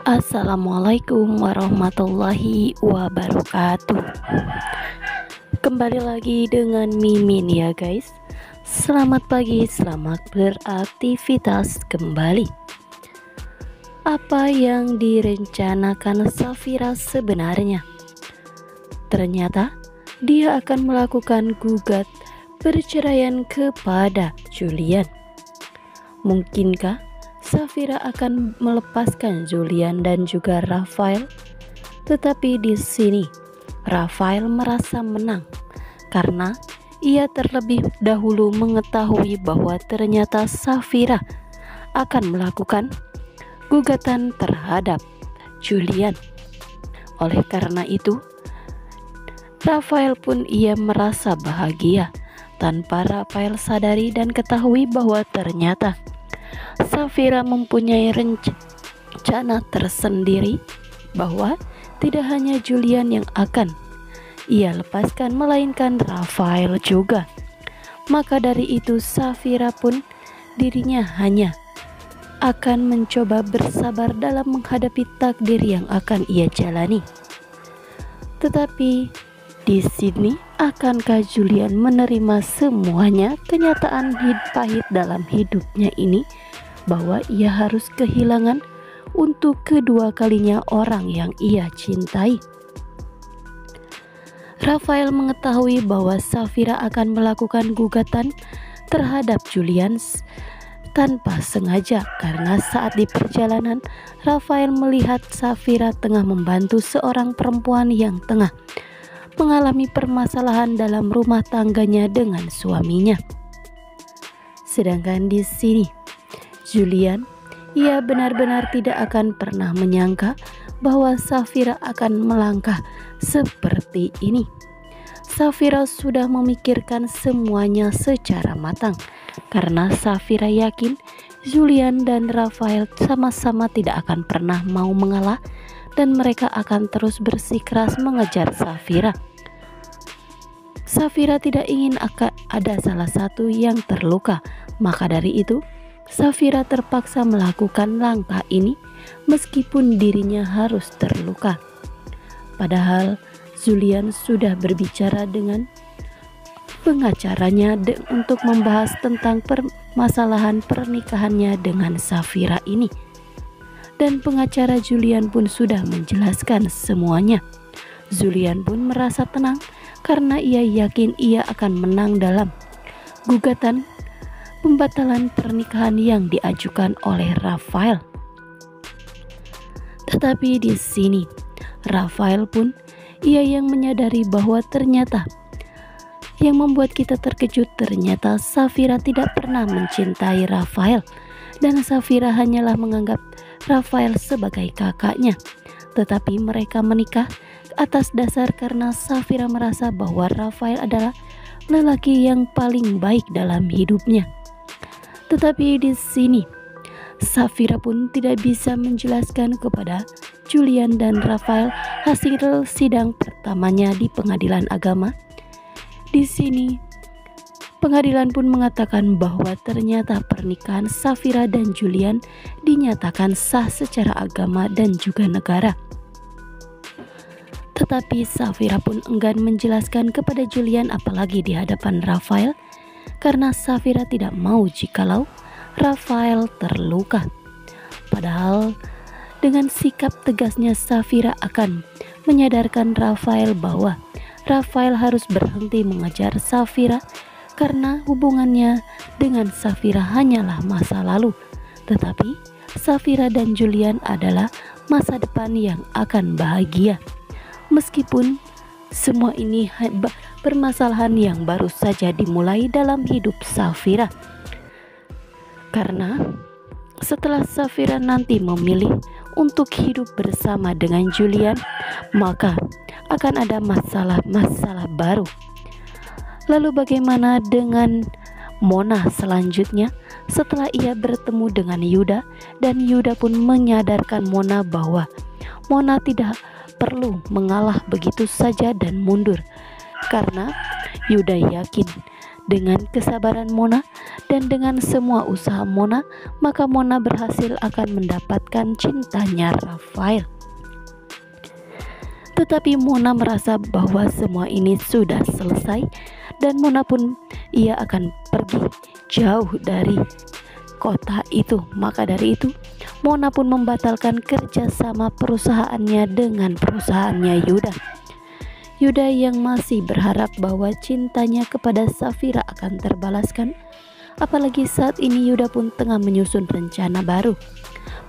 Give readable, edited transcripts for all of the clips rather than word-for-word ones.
Assalamualaikum warahmatullahi wabarakatuh. Kembali lagi dengan Mimin ya guys. Selamat pagi, selamat beraktivitas kembali. Apa yang direncanakan Safira sebenarnya? Ternyata dia akan melakukan gugat perceraian kepada Julian. Mungkinkah Safira akan melepaskan Julian dan juga Rafael? Tetapi di sini Rafael merasa menang karena ia terlebih dahulu mengetahui bahwa ternyata Safira akan melakukan gugatan terhadap Julian. Oleh karena itu, Rafael pun ia merasa bahagia tanpa Rafael sadari dan ketahui bahwa ternyata Safira mempunyai rencana tersendiri bahwa tidak hanya Julian yang akan ia lepaskan, melainkan Rafael juga. Maka dari itu Safira pun dirinya hanya akan mencoba bersabar dalam menghadapi takdir yang akan ia jalani. Tetapi di sini, akankah Julian menerima semuanya, kenyataan pahit dalam hidupnya ini, bahwa ia harus kehilangan untuk kedua kalinya orang yang ia cintai? Rafael mengetahui bahwa Safira akan melakukan gugatan terhadap Julian tanpa sengaja, karena saat di perjalanan Rafael melihat Safira tengah membantu seorang perempuan yang tengah mengalami permasalahan dalam rumah tangganya dengan suaminya. Sedangkan di sini Julian, ia benar-benar tidak akan pernah menyangka bahwa Safira akan melangkah seperti ini. Safira sudah memikirkan semuanya secara matang karena Safira yakin Julian dan Rafael sama-sama tidak akan pernah mau mengalah dan mereka akan terus bersikeras mengejar Safira. Safira tidak ingin ada salah satu yang terluka, maka dari itu Safira terpaksa melakukan langkah ini meskipun dirinya harus terluka. Padahal Julian sudah berbicara dengan pengacaranya untuk membahas tentang permasalahan pernikahannya dengan Safira ini. Dan pengacara Julian pun sudah menjelaskan semuanya. Julian pun merasa tenang karena ia yakin ia akan menang dalam gugatan pembatalan pernikahan yang diajukan oleh Rafael. Tetapi di sini Rafael pun ia yang menyadari bahwa ternyata yang membuat kita terkejut, ternyata Safira tidak pernah mencintai Rafael dan Safira hanyalah menganggap Rafael sebagai kakaknya. Tetapi mereka menikah atas dasar karena Safira merasa bahwa Rafael adalah lelaki yang paling baik dalam hidupnya. Tetapi di sini Safira pun tidak bisa menjelaskan kepada Julian dan Rafael hasil sidang pertamanya di pengadilan agama. Di sini pengadilan pun mengatakan bahwa ternyata pernikahan Safira dan Julian dinyatakan sah secara agama dan juga negara. Tetapi Safira pun enggan menjelaskan kepada Julian apalagi di hadapan Rafael, karena Safira tidak mau jikalau Rafael terluka. Padahal dengan sikap tegasnya Safira akan menyadarkan Rafael bahwa Rafael harus berhenti mengejar Safira karena hubungannya dengan Safira hanyalah masa lalu, tetapi Safira dan Julian adalah masa depan yang akan bahagia. Meskipun semua ini permasalahan yang baru saja dimulai dalam hidup Safira. Karena setelah Safira nanti memilih untuk hidup bersama dengan Julian, maka akan ada masalah-masalah baru. Lalu bagaimana dengan Mona selanjutnya? Setelah ia bertemu dengan Yuda, dan Yuda pun menyadarkan Mona bahwa Mona tidak perlu mengalah begitu saja dan mundur, karena Yuda yakin Dengan kesabaran Mona dan dengan semua usaha Mona, maka Mona berhasil akan mendapatkan cintanya Rafael. Tetapi Mona merasa bahwa semua ini sudah selesai dan Mona pun ia akan pergi jauh dari kota itu. Maka dari itu Mona pun membatalkan kerjasama perusahaannya dengan perusahaannya Yuda. Yuda yang masih berharap bahwa cintanya kepada Safira akan terbalaskan, apalagi saat ini Yuda pun tengah menyusun rencana baru.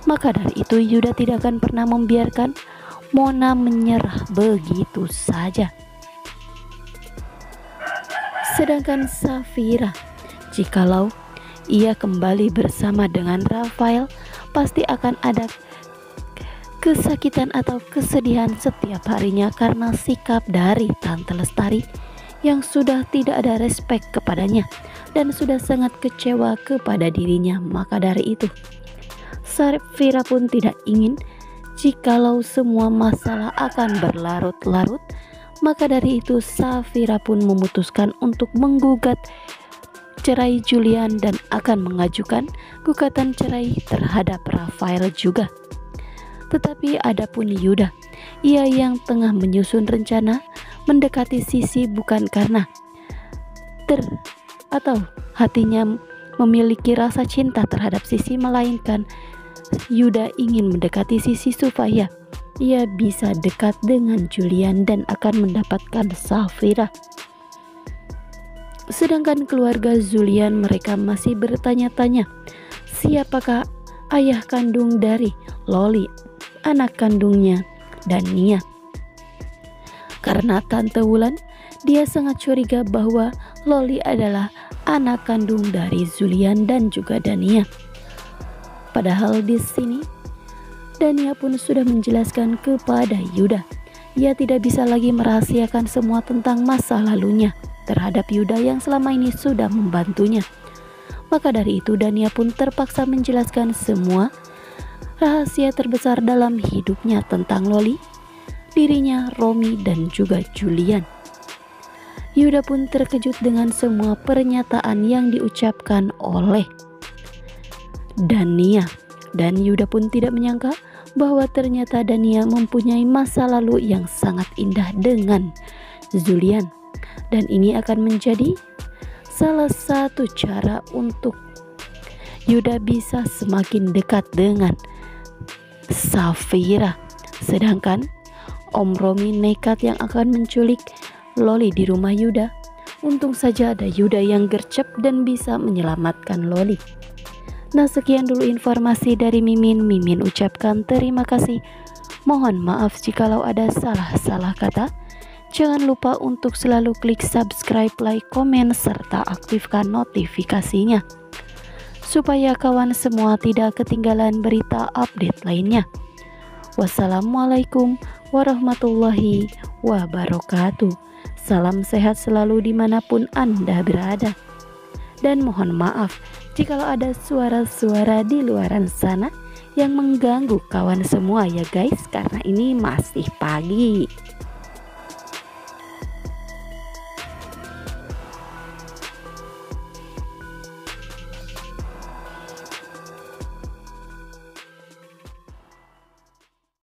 Maka dari itu Yuda tidak akan pernah membiarkan Mona menyerah begitu saja. Sedangkan Safira, jikalau ia kembali bersama dengan Rafael, pasti akan ada kesakitan atau kesedihan setiap harinya karena sikap dari Tante Lestari yang sudah tidak ada respek kepadanya dan sudah sangat kecewa kepada dirinya. Maka dari itu Safira pun tidak ingin jikalau semua masalah akan berlarut-larut. Maka dari itu Safira pun memutuskan untuk menggugat cerai Julian dan akan mengajukan gugatan cerai terhadap Rafael juga. Tetapi adapun Yuda, ia yang tengah menyusun rencana mendekati Sisi bukan karena atau hatinya memiliki rasa cinta terhadap Sisi, melainkan Yuda ingin mendekati Sisi supaya ia bisa dekat dengan Julian dan akan mendapatkan Safira. Sedangkan keluarga Julian mereka masih bertanya-tanya, siapakah ayah kandung dari Loli, anak kandungnya Dania. Karena Tante Wulan, dia sangat curiga bahwa Loli adalah anak kandung dari Julian dan juga Dania. Padahal di sini Dania pun sudah menjelaskan kepada Yuda, ia tidak bisa lagi merahasiakan semua tentang masa lalunya terhadap Yuda yang selama ini sudah membantunya. Maka dari itu Dania pun terpaksa menjelaskan semua rahasia terbesar dalam hidupnya tentang Loli, dirinya, Romi, dan juga Julian. Yuda pun terkejut dengan semua pernyataan yang diucapkan oleh Dania. Dan Yuda pun tidak menyangka bahwa ternyata Dania mempunyai masa lalu yang sangat indah dengan Julian. Dan ini akan menjadi salah satu cara untuk Yuda bisa semakin dekat dengan Safira. Sedangkan Om Romi nekat yang akan menculik Loli di rumah Yuda. Untung saja ada Yuda yang gercep dan bisa menyelamatkan Loli. Nah, sekian dulu informasi dari Mimin. Mimin ucapkan terima kasih. Mohon maaf jikalau ada salah-salah kata. Jangan lupa untuk selalu klik subscribe, like, komen, serta aktifkan notifikasinya supaya kawan semua tidak ketinggalan berita update lainnya. Wassalamualaikum warahmatullahi wabarakatuh. Salam sehat selalu dimanapun Anda berada. Dan mohon maaf jikalau ada suara-suara di luaran sana yang mengganggu kawan semua ya guys, karena ini masih pagi.